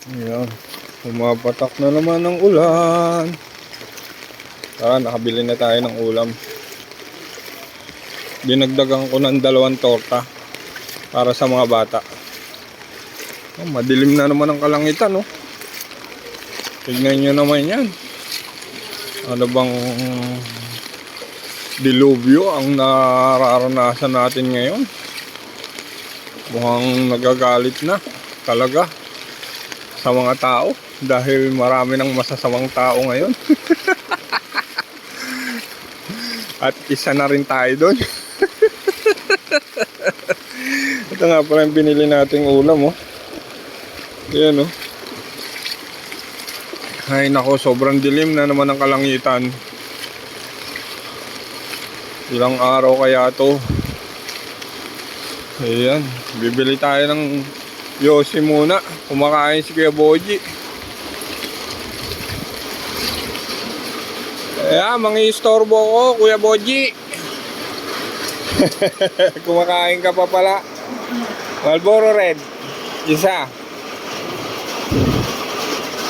Ayan. Pumapatak na naman ng ulan. Tara, nakabili na tayo ng ulam. Dinagdagan ko ng 2 torta para sa mga bata. Oh, madilim na naman ang kalangitan, oh. Tignan nyo naman yan. Ano bang dilubyo ang nararanasan natin ngayon? Mukhang nagagalit na talaga sa mga tao dahil marami ng masasamang tao ngayon. At isa na rin tayo doon. Ito nga pala yung binili nating ulam, oh. Yan, oh. Ay nako, sobrang dilim na naman ang kalangitan. Ilang araw kaya to. Ayan, bibili tayo ng yosi muna. Kumakain si Kuya Boji. Ayan, mangi-istorbo ko, Kuya Boji. Kumakain ka pa pala. Marlboro Red, isa.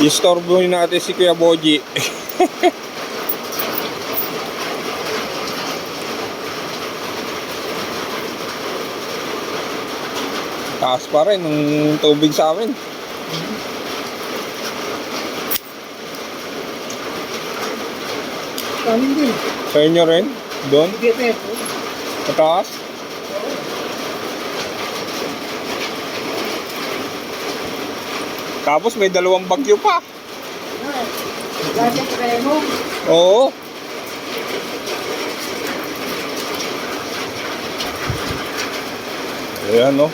Istorbohin natin si Kuya Boji. Taas pa rin ng tubig sa amin. Kanin din. Sa inyo rin? Doon? Dito. Mataas? Tapos may 2 bagyo pa. Lagi kayo mo. Oo. Ayan, no.